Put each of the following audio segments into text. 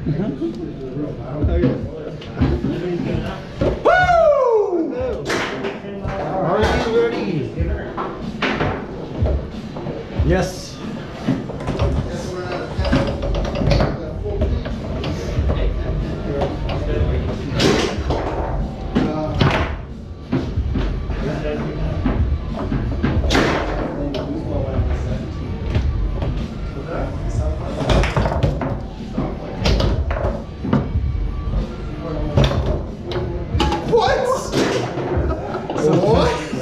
Woo! Are you ready? Yes.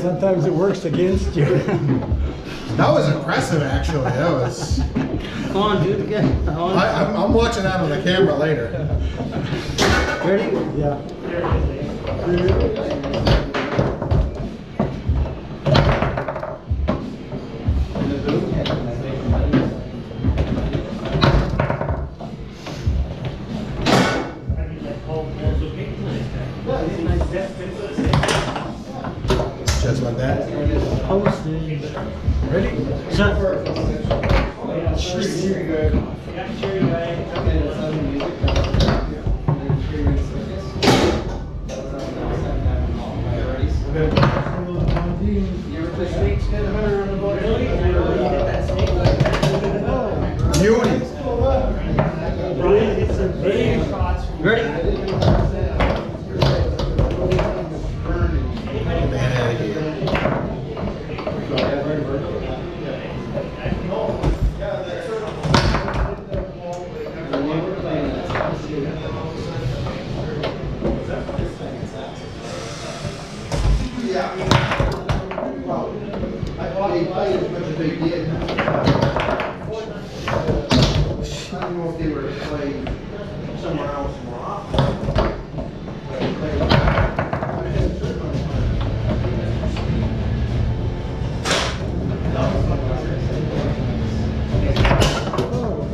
Sometimes it works against you. That was impressive, actually. That was. Come on, do it again. I'm watching that on the camera later. Ready? Yeah. Just like that. Ready? Set. Beauty. Ready? They played as much as they did. I don't know if they were playing somewhere else more often.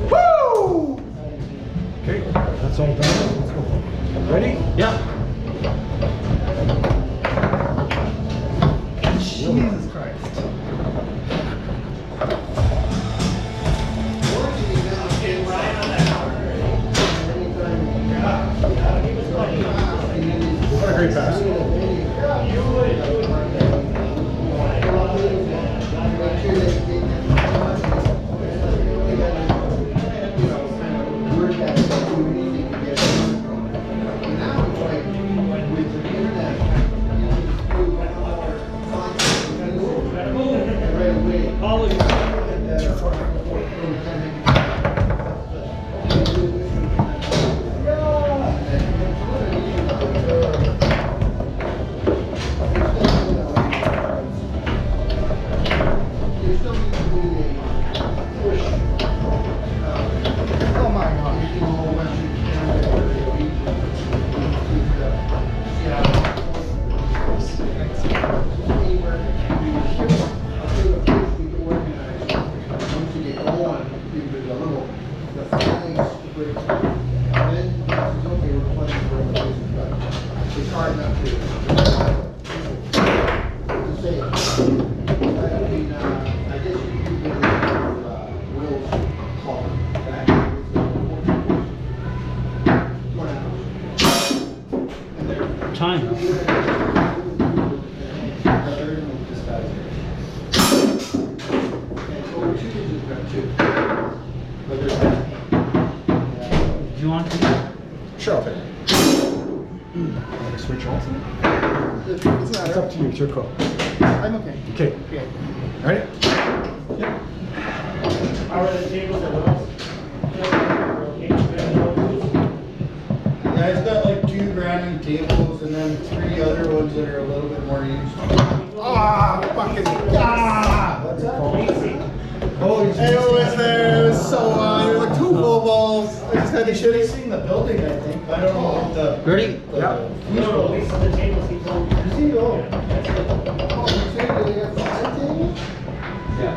Woo! Okay, that's all done. Let's go. Ready? Yeah. Jesus Christ. What a great pass. Time. Do you want to? Sure, I'll take it. Switch also? It's up to you. It's your call. I'm okay. Okay. Okay. Ready? Yep. How are the tables at Will's? Yeah, it's got like 2 brand new tables and then 3 other ones that are a little bit more used. Ah, fucking. Ah! What's that? Oh, it was there. It was so, there were like 2 full balls. I just had to shit it. Fixing the building, I think. I don't know what the. Ready? Yeah. No, these are the tables he told me. Is he? Oh. Oh, you saying they have 5 tables? Yeah.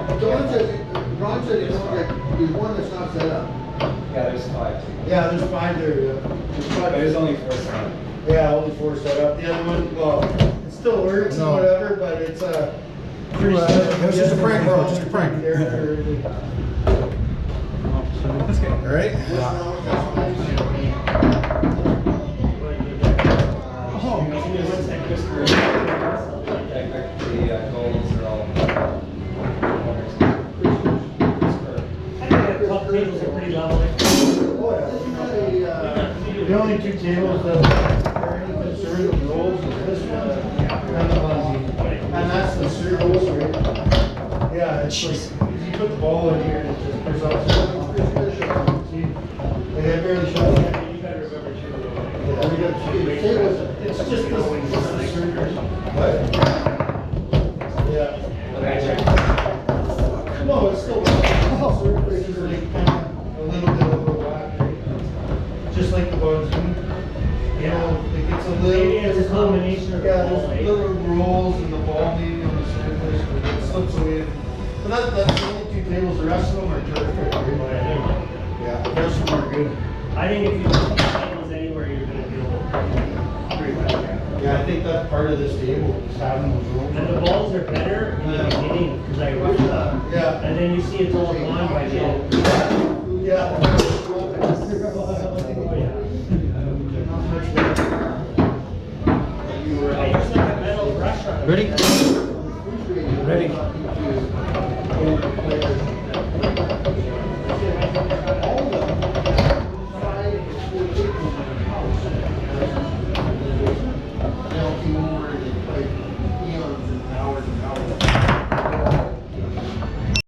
Ron said there's one that's not set up. Yeah, there's 5 too. Yeah, there's 5 there. Yeah. There's 5. There's only 4 set up. Yeah, only 4 set up. The other one, well, it still works No. and whatever, but it's pretty It was just a prank, bro. Just a prank. There. All right? Yeah. The only two tables that are any concern with rolls is this one and the Lindsay. And that's the circles, right? Yeah, it's like, you put the ball in here and it just goes up. See? Like, I barely shot it. You gotta remember too. Yeah, we got two tables. It's just this one. It's the circles. What? Yeah. No, it's still, circles are like kind of a little bit of a whack, right? Just like the bugs, you know, it gets a little. Maybe it's a combination of Yeah, all, there's right? little rolls and the ball maybe on the surface, but it slips away. But that's the only two tables, the rest of them are terrific, right? Yeah, the rest of them are good. I think if you put these tables anywhere, you're gonna feel pretty well. Yeah, I think that's part of this table, is having those rolls. And the balls are better in the beginning, because I rush them. Yeah. And then you see it's all gone by the end. Yeah. Oh, yeah. Not much better. I use like a metal brush on it. Ready? Ready. Ready.